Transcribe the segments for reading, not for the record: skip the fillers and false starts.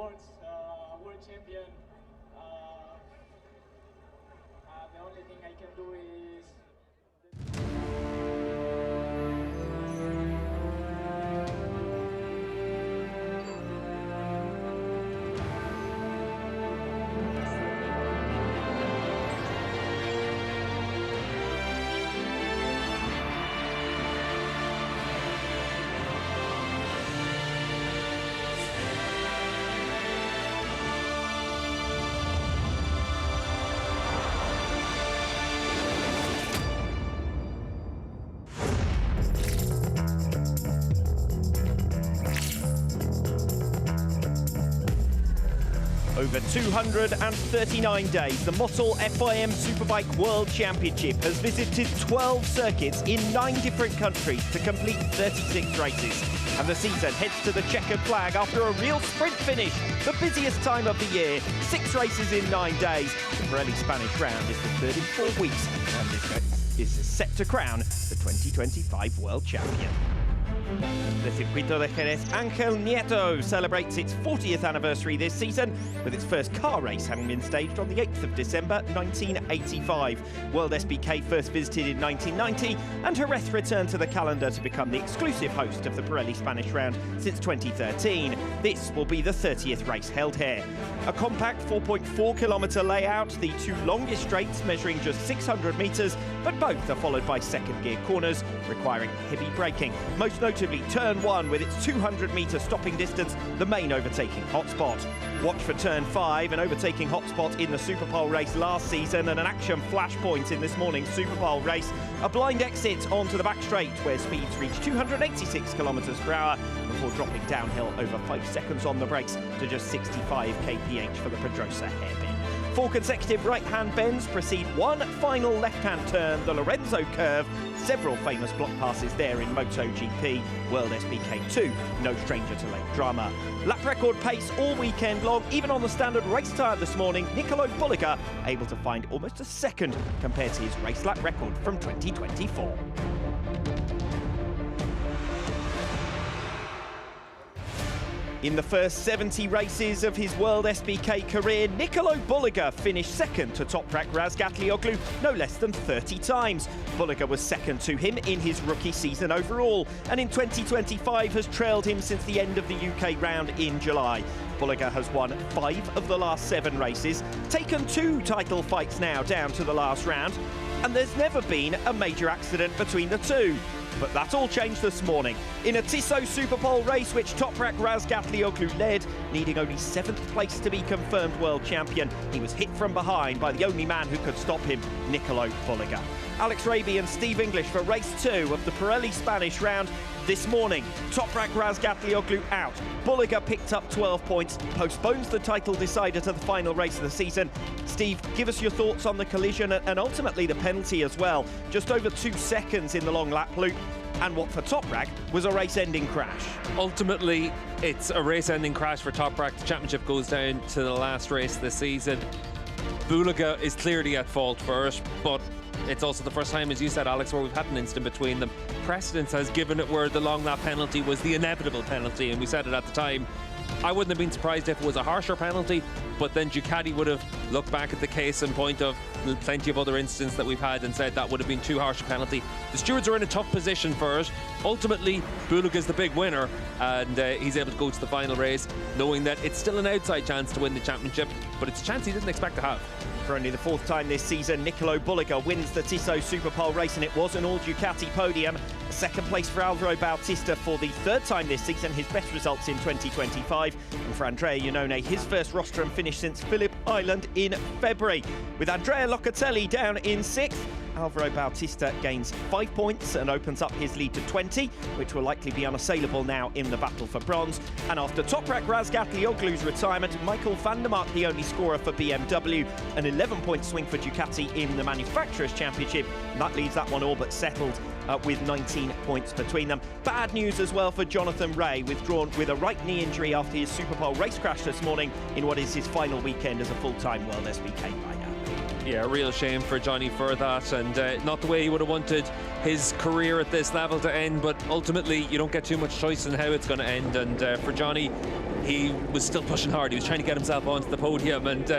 towards world champion. The only thing I can do is Over 239 days, the Motul FIM Superbike World Championship has visited 12 circuits in 9 different countries to complete 36 races. And the season heads to the checkered flag after a real sprint finish, the busiest time of the year. 6 races in 9 days. The Pirelli Spanish round is the third in 4 weeks, and this is set to crown the 2025 World Champion. The Circuito de Jerez Ángel Nieto celebrates its 40th anniversary this season, with its first car race having been staged on the 8th of December 1985. World SBK first visited in 1990, and Jerez returned to the calendar to become the exclusive host of the Pirelli Spanish round since 2013. This will be the 30th race held here. A compact 4.4-kilometre layout, the 2 longest straights measuring just 600 metres, but both are followed by second-gear corners requiring heavy braking. Most notably Turn 1 with its 200-metre stopping distance, the main overtaking hotspot. Watch for Turn 5, an overtaking hotspot in the Superpole race last season and an action flashpoint in this morning's Superpole race. A blind exit onto the back straight where speeds reach 286 kilometres per hour before dropping downhill over 5 seconds on the brakes to just 65 kph for the Pedrosa hairpin. 4 consecutive right-hand bends precede one final left-hand turn, the Lorenzo curve. Several famous block passes there in MotoGP. World SBK 2, no stranger to late drama. Lap record pace all weekend long, even on the standard race tyre this morning. Nicolo Bulliger able to find almost a second compared to his race lap record from 2024. In the first 70 races of his World SBK career, Nicolo Bulliger finished second to Toprak Razgatlioglu no less than 30 times. Bulliger was second to him in his rookie season overall, and in 2025 has trailed him since the end of the UK round in July. Bulliger has won 5 of the last 7 races, taken 2 title fights now down to the last round, and there's never been a major accident between the two. But that all changed this morning. In a Tissot Superpole race which Toprak Razgatlioglu led, needing only 7th place to be confirmed world champion, he was hit from behind by the only man who could stop him, Nicolo Bulliger. Alex Raby and Steve English for race 2 of the Pirelli Spanish round. This morning, Toprak Razgatlioglu out. Bulliger picked up 12 points, postpones the title decider to the final race of the season. Steve, give us your thoughts on the collision and ultimately the penalty as well. Just over 2 seconds in the long lap loop, and what for Toprak was a race-ending crash. Ultimately, it's a race-ending crash for Toprak. The championship goes down to the last race of the season. Bulliger is clearly at fault for it, but it's also the first time, as you said, Alex, where we've had an incident between them. Precedence has given it where the long lap penalty was the inevitable penalty, and we said it at the time. I wouldn't have been surprised if it was a harsher penalty, but then Ducati would have looked back at the case in point of plenty of other incidents that we've had and said that would have been too harsh a penalty. The stewards are in a tough position for it. Ultimately, Bulliger's the big winner, and he's able to go to the final race, knowing that it's still an outside chance to win the championship, but it's a chance he didn't expect to have. For only the 4th time this season, Nicolo Bulliger wins the Tissot Superpole race, and it was an all-Ducati podium. Second place for Alvaro Bautista for the 3rd time this season, his best results in 2025. And for Andrea Iannone, his first rostrum finish since Phillip Island in February. With Andrea Locatelli down in 6th, Alvaro Bautista gains 5 points and opens up his lead to 20, which will likely be unassailable now in the battle for bronze. And after Toprak Razgatlioglu's retirement, Michael van der Mark the only scorer for BMW, an 11-point swing for Ducati in the Manufacturers' Championship. And that leaves that one all but settled with 19 points between them. Bad news as well for Jonathan Rea, withdrawn with a right knee injury after his Superpole race crash this morning in what is his final weekend as a full-time World SBK rider. Yeah, a real shame for Johnny for that, and not the way he would have wanted his career at this level to end, but ultimately you don't get too much choice in how it's going to end, and for Johnny, he was still pushing hard. He was trying to get himself onto the podium, and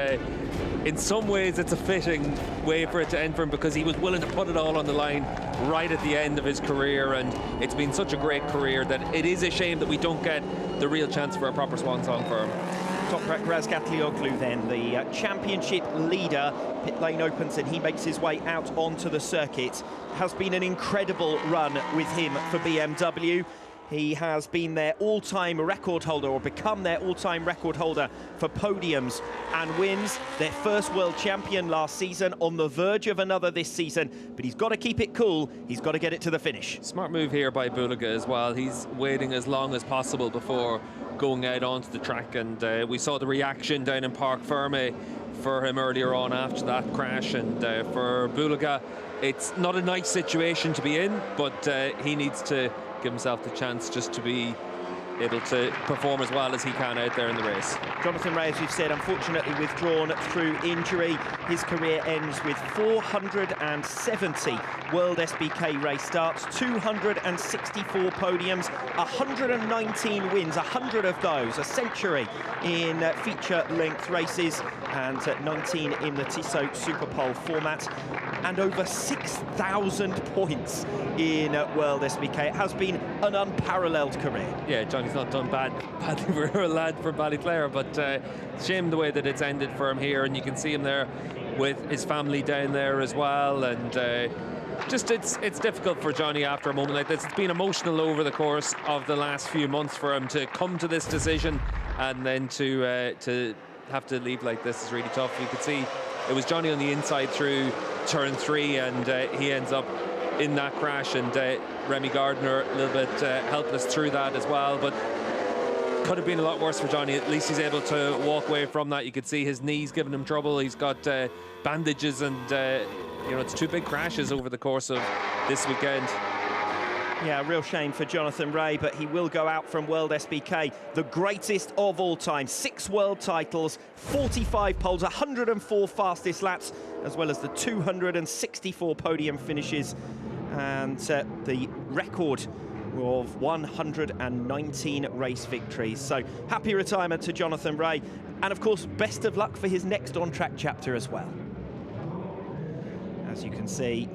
in some ways it's a fitting way for it to end for him, because he was willing to put it all on the line right at the end of his career, and it's been such a great career that it is a shame that we don't get the real chance for a proper swan song for him. Toprak Razgatlioglu then, the championship leader. Pit lane opens and he makes his way out onto the circuit. Has been an incredible run with him for BMW. He has been their all-time record holder, or become their all-time record holder for podiums and wins. Their first world champion last season, on the verge of another this season, but he's got to keep it cool. He's got to get it to the finish. Smart move here by Bulaga as well. He's waiting as long as possible before going out onto the track, and we saw the reaction down in Parc Ferme for him earlier on after that crash, and for Bulaga, it's not a nice situation to be in, but he needs to give himself the chance just to be able to perform as well as he can out there in the race. Jonathan Rea, as we've said, unfortunately withdrawn through injury. His career ends with 470 World SBK race starts, 264 podiums, 119 wins, 100 of those, a century in feature-length races, and 19 in the Tissot Superpole format, and over 6,000 points in World SBK. It has been an unparalleled career. Yeah, Johnny's not done badly for a lad from Ballyclare, but shame the way that it's ended for him here, and you can see him there with his family down there as well, and just it's difficult for Johnny after a moment like this. It's been emotional over the course of the last few months for him to come to this decision, and then to have to leave like this is really tough. You could see it was Johnny on the inside through turn 3, and he ends up in that crash, and Remy Gardner a little bit helpless through that as well, but could have been a lot worse for Johnny. At least he's able to walk away from that. You could see his knees giving him trouble. He's got bandages, and you know, it's 2 big crashes over the course of this weekend. Yeah, real shame for Jonathan Rea, but he will go out from World SBK, the greatest of all time. 6 world titles, 45 poles, 104 fastest laps, as well as the 264 podium finishes, and the record of 119 race victories. So happy retirement to Jonathan Rea, and of course best of luck for his next on-track chapter as well. As you can see,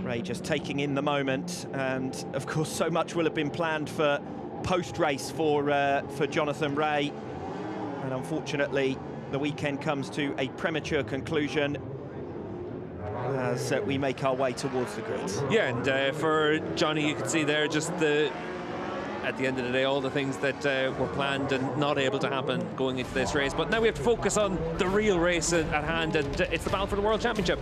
Rea just taking in the moment, and of course so much will have been planned for post-race for Jonathan Rea, and unfortunately the weekend comes to a premature conclusion as we make our way towards the grid. Yeah, and for Johnny, you can see there just at the end of the day, all the things that were planned and not able to happen going into this race. But now we have to focus on the real race at hand, and it's the battle for the World Championship.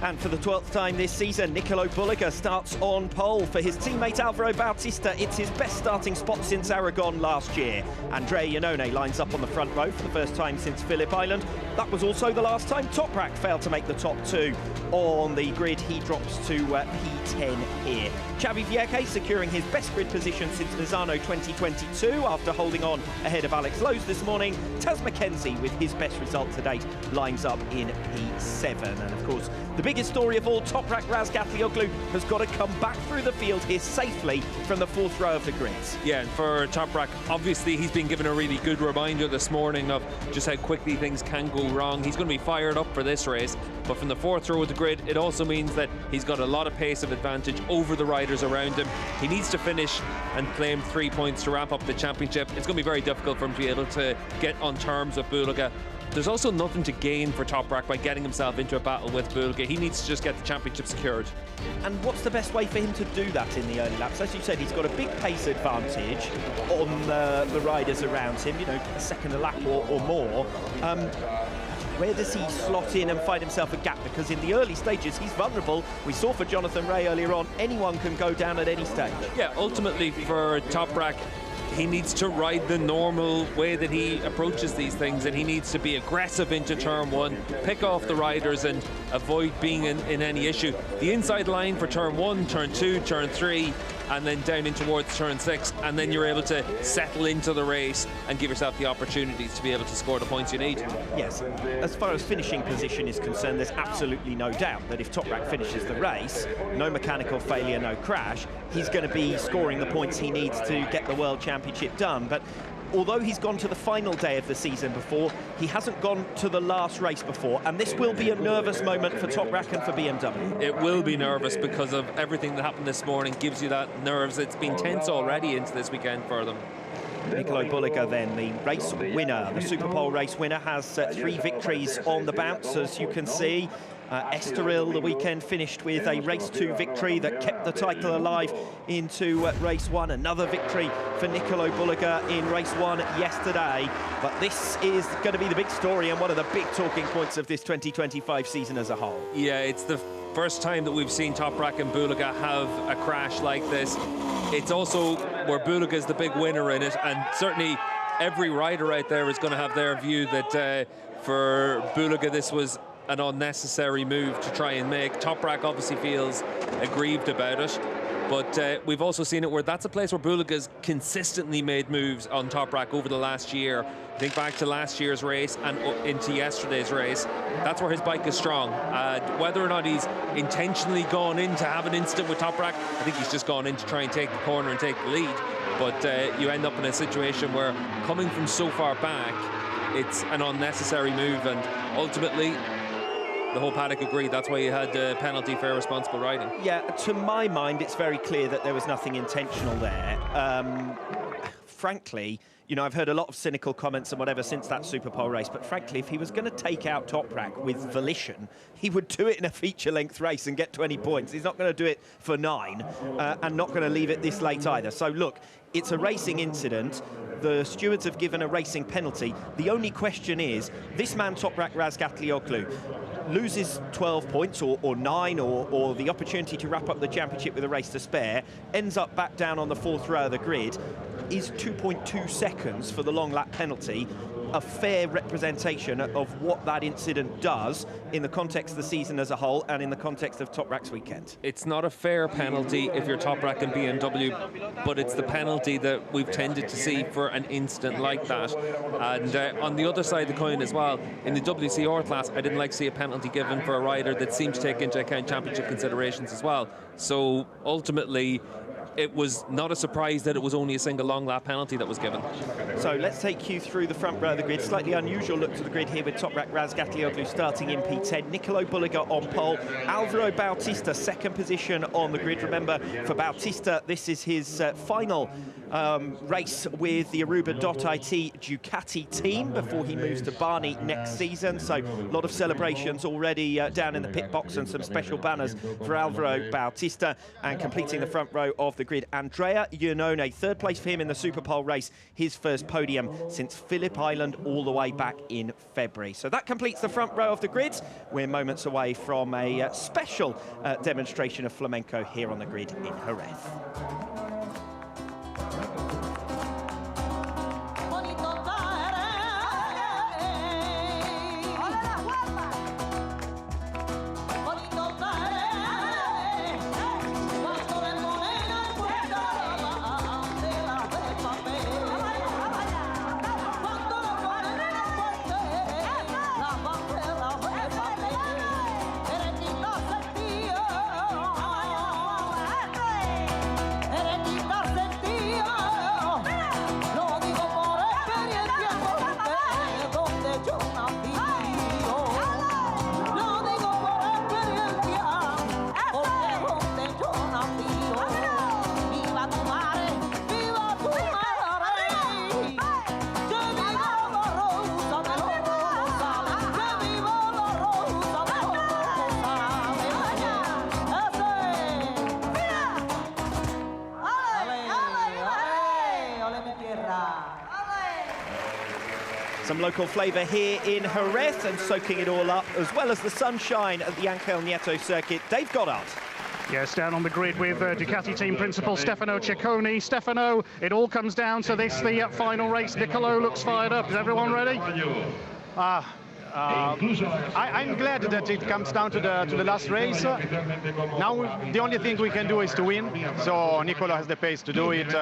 And for the 12th time this season, Nicolo Bulaga starts on pole. For his teammate Alvaro Bautista, it's his best starting spot since Aragon last year. Andrea Iannone lines up on the front row for the first time since Phillip Island. That was also the last time Toprak failed to make the top 2 on the grid. He drops to P10 here. Xavi Vierge securing his best grid position since Misano 2022 after holding on ahead of Alex Lowe's this morning. Taz McKenzie, with his best result to date, lines up in P7. And of course, the biggest story of all, Toprak Razgatlioglu has got to come back through the field here safely from the 4th row of the grid. Yeah, and for Toprak, obviously he's been given a really good reminder this morning of just how quickly things can go wrong. He's going to be fired up for this race, but from the 4th row of the grid, it also means that he's got a lot of pace of advantage over the riders around him. He needs to finish and claim 3 points to wrap up the championship. It's going to be very difficult for him to be able to get on terms with Bulaga. There's also nothing to gain for Toprak by getting himself into a battle with Bulaga. He needs to just get the championship secured. And what's the best way for him to do that in the early laps? As you said, he's got a big pace advantage on the riders around him, you know, a second a lap or more. Where does he slot in and find himself a gap? Because in the early stages, he's vulnerable. We saw for Jonathan Rea earlier on, anyone can go down at any stage. Yeah, ultimately for Toprak, he needs to ride the normal way that he approaches these things, and he needs to be aggressive into turn 1, pick off the riders and avoid being in any issue. The inside line for turn 1, turn 2, turn 3, and then down in towards turn 6, and then you're able to settle into the race and give yourself the opportunities to be able to score the points you need. Yes, as far as finishing position is concerned, there's absolutely no doubt that if Toprak finishes the race, no mechanical failure, no crash, he's going to be scoring the points he needs to get the World Championship done. But although he's gone to the final day of the season before, he hasn't gone to the last race before, and this will be a nervous moment for Toprak and for BMW. It will be nervous because of everything that happened this morning. Gives you that nerves. It's been tense already into this weekend for them. Niccolo Bulliger then, the race winner, the Superpole race winner, has 3 victories on the bounce, as you can see. Estoril the weekend finished with a race 2 victory that kept the title alive into race 1. Another victory for Niccolo Bulliger in race 1 yesterday. But this is going to be the big story and one of the big talking points of this 2025 season as a whole. Yeah, it's the first time that we've seen Toprak and Bulliger have a crash like this. It's also where Bulliger is the big winner in it, and certainly every rider out there is going to have their view that for Bulliger this was an unnecessary move to try and make. Toprak obviously feels aggrieved about it, but we've also seen it where that's a place where Bulliger's consistently made moves on Toprak over the last year. Think back to last year's race and into yesterday's race. That's where his bike is strong. Whether or not he's intentionally gone in to have an incident with Toprak, I think he's just gone in to try and take the corner and take the lead. But you end up in a situation where, coming from so far back, it's an unnecessary move, and ultimately the whole paddock agreed. That's why you had the penalty for irresponsible riding. Yeah, to my mind, it's very clear that there was nothing intentional there. Frankly, you know, I've heard a lot of cynical comments and whatever since that Superpole race, but frankly, if he was going to take out Toprak with volition, he would do it in a feature-length race and get 20 points. He's not going to do it for 9 and not going to leave it this late either. So, look, it's a racing incident. The stewards have given a racing penalty. The only question is, this man, Toprak Razgatlioglu, loses 12 points or 9 or the opportunity to wrap up the championship with a race to spare, ends up back down on the 4th row of the grid, is 2.2 seconds for the long lap penalty a fair representation of what that incident does in the context of the season as a whole and in the context of Toprak's weekend? It's not a fair penalty if you're Toprak and BMW, but it's the penalty that we've tended to see for an incident like that. And on the other side of the coin as well, in the WCR class, I didn't like to see a penalty given for a rider that seemed to take into account championship considerations as well. So ultimately, it was not a surprise that it was only a single long lap penalty that was given. So let's take you through the front row of the grid. Slightly unusual look to the grid here with Toprak Razgatlioglu starting in P10. Niccolo Bulliger on pole. Alvaro Bautista second position on the grid. Remember, for Bautista, this is his final race with the Aruba.it Ducati team before he moves to Barney next season. So a lot of celebrations already down in the pit box and some special banners for Alvaro Bautista. And completing the front row of the grid, Andrea Iannone, third place for him in the Superpole race, his first podium since Phillip Island all the way back in February. So that completes the front row of the grid. We're moments away from a special demonstration of flamenco here on the grid in Jerez. Some local flavour here in Jerez and soaking it all up, as well as the sunshine at the Angel Nieto circuit. Dave Goddard. Yes, down on the grid with Ducati team principal Stefano Ciccone. Stefano, it all comes down to this, the final race. Niccolo looks fired up. Is everyone ready? I'm glad that it comes down to the last race. Now the only thing we can do is to win. So Niccolo has the pace to do it.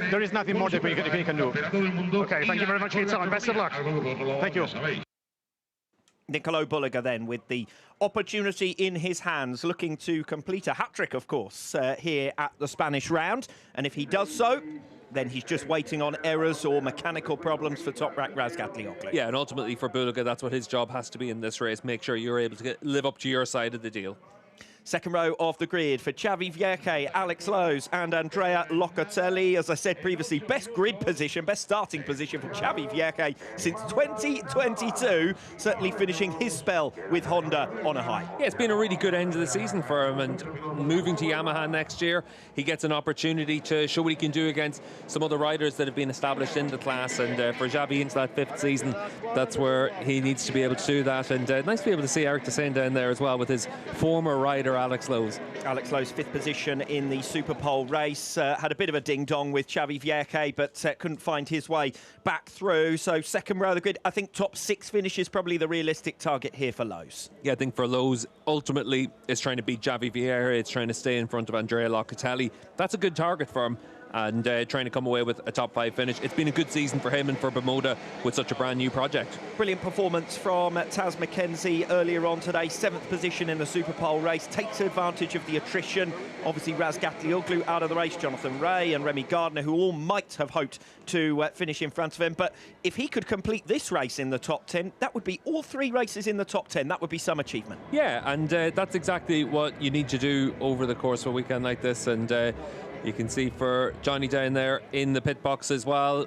There is nothing more that we can do. Okay, thank you very much for your time. Best of luck. Thank you. Niccolo Bulliger then with the opportunity in his hands, looking to complete a hat-trick, of course, here at the Spanish round. And if he does so, then he's just waiting on errors or mechanical problems for Toprak Razgatlioglu. Yeah, and ultimately for Bulaga, that's what his job has to be in this race. Make sure you're able to live up to your side of the deal. Second row of the grid for Xavi Vierke, Alex Lowe's and Andrea Locatelli. As I said previously, best grid position, best starting position for Xavi Vierke since 2022, certainly finishing his spell with Honda on a high. Yeah, it's been a really good end of the season for him, and moving to Yamaha next year, he gets an opportunity to show what he can do against some other riders that have been established in the class, and for Xavi into that 5th season, that's where he needs to be able to do that. And nice to be able to see Eric Descent down there as well with his former rider Alex Lowe's. Alex Lowe's 5th position in the Superpole race. Had a bit of a ding-dong with Xavi Vierke, but couldn't find his way back through. So second row of the grid, I think top 6 finish is probably the realistic target here for Lowe's. Yeah, I think for Lowe's, ultimately, it's trying to beat Xavi Vierke. It's trying to stay in front of Andrea Locatelli. That's a good target for him, and trying to come away with a top 5 finish. It's been a good season for him and for Bermuda with such a brand new project. Brilliant performance from Taz McKenzie earlier on today. 7th position in the Superpole race. Takes advantage of the attrition. Obviously Razgatlioglu out of the race, Jonathan Ray and Remy Gardner, who all might have hoped to finish in front of him. But if he could complete this race in the top 10, that would be all 3 races in the top 10. That would be some achievement. Yeah, and that's exactly what you need to do over the course of a weekend like this. And you can see for Johnny down there in the pit box as well,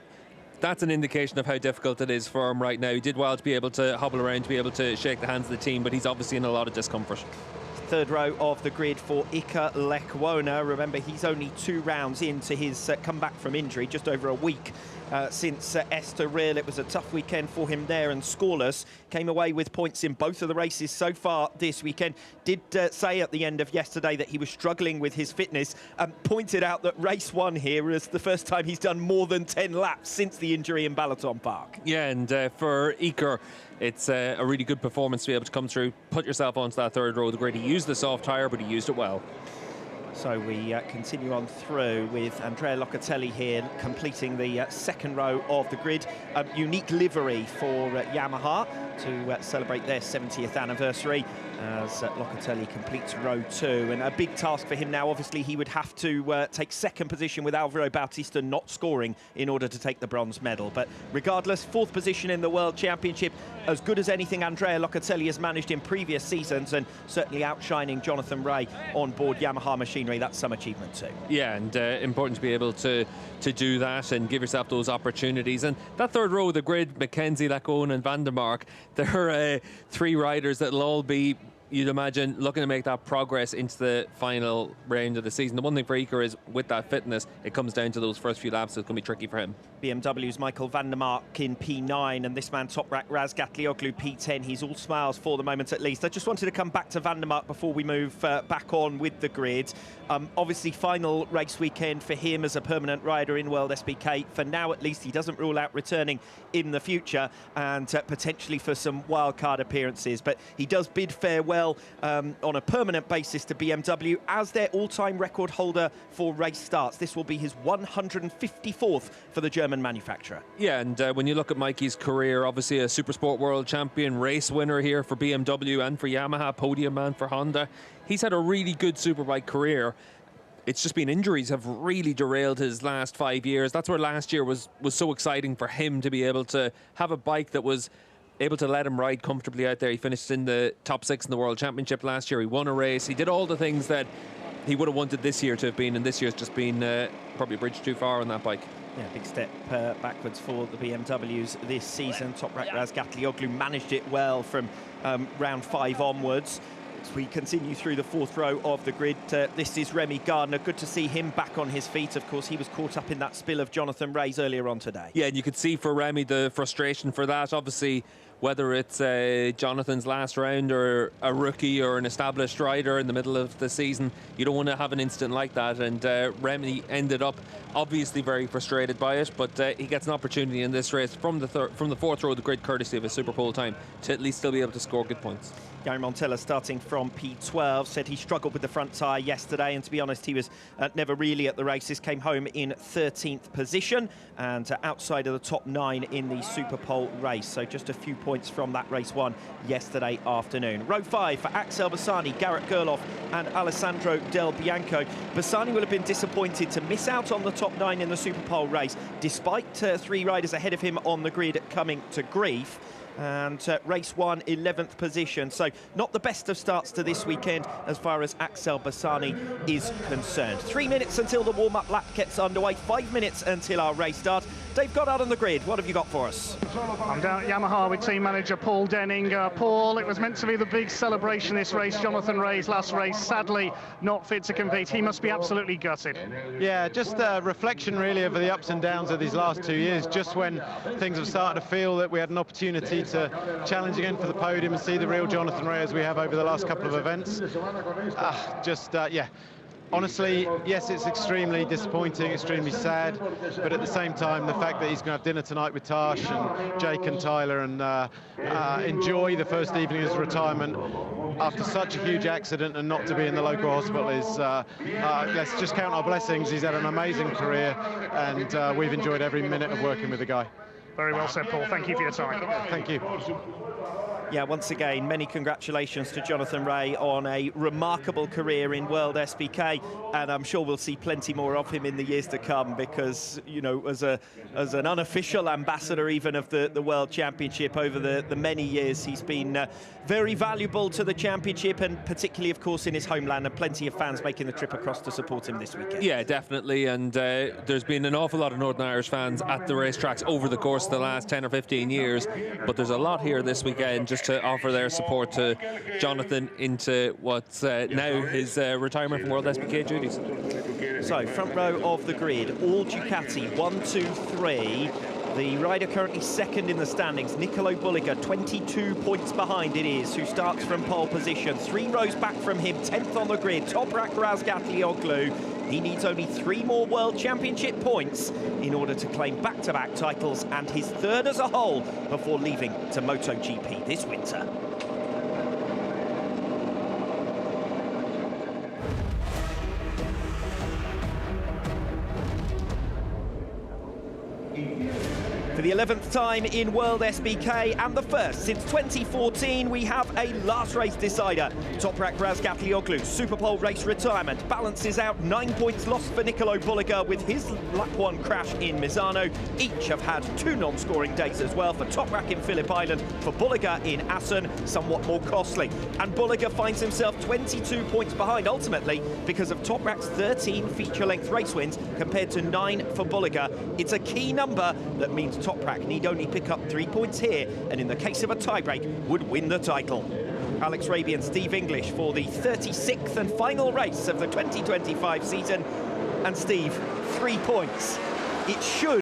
that's an indication of how difficult it is for him right now. He did well to be able to hobble around, to be able to shake the hands of the team, but he's obviously in a lot of discomfort. Third row of the grid for Ika Lekwona. Remember, he's only 2 rounds into his comeback from injury, just over a week since Estoril. It was a tough weekend for him there and scoreless. Came away with points in both of the races so far this weekend. Did say at the end of yesterday that he was struggling with his fitness, and pointed out that race 1 here is the first time he's done more than 10 laps since the injury in Balaton Park. Yeah, and for Iker, it's a really good performance to be able to come through, put yourself onto that third row of the grid. He used the soft tyre, but he used it well. So we continue on through with Andrea Locatelli here, completing the second row of the grid. Unique livery for Yamaha to celebrate their 70th anniversary as Locatelli completes row 2. And a big task for him now. Obviously, he would have to take second position with Alvaro Bautista not scoring in order to take the bronze medal. But regardless, 4th position in the World Championship, as good as anything Andrea Locatelli has managed in previous seasons, and certainly outshining Jonathan Ray on board Yamaha machinery. That's some achievement too. Yeah, and important to be able to do that and give yourself those opportunities. And that third row of the grid, McKenzie, Lacone and Van der Mark, they're 3 riders that'll all be, you'd imagine, looking to make that progress into the final round of the season. The one thing for Iker is, with that fitness, it comes down to those first few laps. It's going to be tricky for him. BMW's Michael van der Mark in P9, and this man Toprak Razgatlioglu P10. He's all smiles for the moment at least. I just wanted to come back to van der Mark before we move back on with the grid. Obviously, final race weekend for him as a permanent rider in World SBK. For now, at least, he doesn't rule out returning in the future, and potentially for some wildcard appearances. But he does bid farewell on a permanent basis to BMW as their all-time record holder for race starts. This will be his 154th for the German manufacturer. Yeah, and when you look at Mikey's career, obviously a Supersport World Champion, race winner here for BMW and for Yamaha, podium man for Honda. He's had a really good Superbike career. It's just been injuries have really derailed his last 5 years. That's where last year was so exciting for him, to be able to have a bike that was able to let him ride comfortably out there. He finished in the top 6 in the World Championship last year. He won a race. He did all the things that he would have wanted this year to have been, and this year's just been probably a bridge too far on that bike. Yeah, big step backwards for the BMWs this season. Toprak Razgatlioglu managed it well from round 5 onwards. As we continue through the 4th row of the grid, this is Remy Gardner. Good to see him back on his feet. Of course, he was caught up in that spill of Jonathan Ray's earlier on today. Yeah, and you could see for Remy the frustration for that. Obviously, whether it's Jonathan's last round or a rookie or an established rider in the middle of the season, you don't want to have an incident like that. And Remy ended up obviously very frustrated by it, but he gets an opportunity in this race from the 4th row of the grid, courtesy of a Superpole time, to at least still be able to score good points. Gary Montella, starting from P12, said he struggled with the front tyre yesterday, and to be honest, he was never really at the races. Came home in 13th position and outside of the top 9 in the Superpole race. So just a few points points from that race won yesterday afternoon. Row 5 for Axel Bassani, Garrett Gerloff and Alessandro Del Bianco. Bassani will have been disappointed to miss out on the top 9 in the Superpole race, despite 3 riders ahead of him on the grid coming to grief. And race 1, 11th position. So not the best of starts to this weekend as far as Axel Bassani is concerned. 3 minutes until the warm-up lap gets underway, 5 minutes until our race starts. Dave Goddard on the grid, what have you got for us? I'm down at Yamaha with team manager Paul Denning. Paul, it was meant to be the big celebration this race. Jonathan Ray's last race, sadly not fit to compete. He must be absolutely gutted. Yeah, just a reflection really of the ups and downs of these last 2 years, just when things have started to feel that we had an opportunity to challenge again for the podium and see the real Jonathan Ray as we have over the last couple of events. Yeah. Honestly, yes, it's extremely disappointing, extremely sad, but at the same time, the fact that he's going to have dinner tonight with Tash and Jake and Tyler and enjoy the first evening of his retirement after such a huge accident and not to be in the local hospital is, let's just count our blessings. He's had an amazing career and we've enjoyed every minute of working with the guy. Very well said, Paul. Thank you for your time. Thank you. Yeah, once again, many congratulations to Jonathan Ray on a remarkable career in World SBK, and I'm sure we'll see plenty more of him in the years to come because, you know, as an unofficial ambassador even of the World Championship over the many years, he's been very valuable to the championship, and particularly, of course, in his homeland, and plenty of fans making the trip across to support him this weekend. Yeah, definitely, and there's been an awful lot of Northern Irish fans at the racetracks over the course of the last 10 or 15 years, but there's a lot here this weekend just to offer their support to Jonathan into what's now his retirement from World SBK duties. So, front row of the grid, all Ducati, 1, 2, 3. The rider currently second in the standings, Nicolo Bulliger, 22 points behind it is, who starts from pole position. 3 rows back from him, 10th on the grid, Toprak Razgatlioglu. He needs only 3 more World Championship points in order to claim back-to-back titles and his 3rd as a whole before leaving to MotoGP this winter. For the 11th time in World SBK and the first since 2014, we have a last race decider. Toprak Razgatlioglu, Superpole race retirement, balances out 9 points lost for Nicolo Bulliger with his lap 1 crash in Misano. Each have had 2 non-scoring days as well, for Toprak in Phillip Island, for Bulliger in Assen, somewhat more costly. And Bulliger finds himself 22 points behind ultimately because of Toprak's 13 feature-length race wins compared to 9 for Bulliger. It's a key number that means Toprak need only pick up 3 points here, and in the case of a tiebreak, would win the title. Alex Raby and Steve English for the 36th and final race of the 2025 season. And Steve, 3 points. It should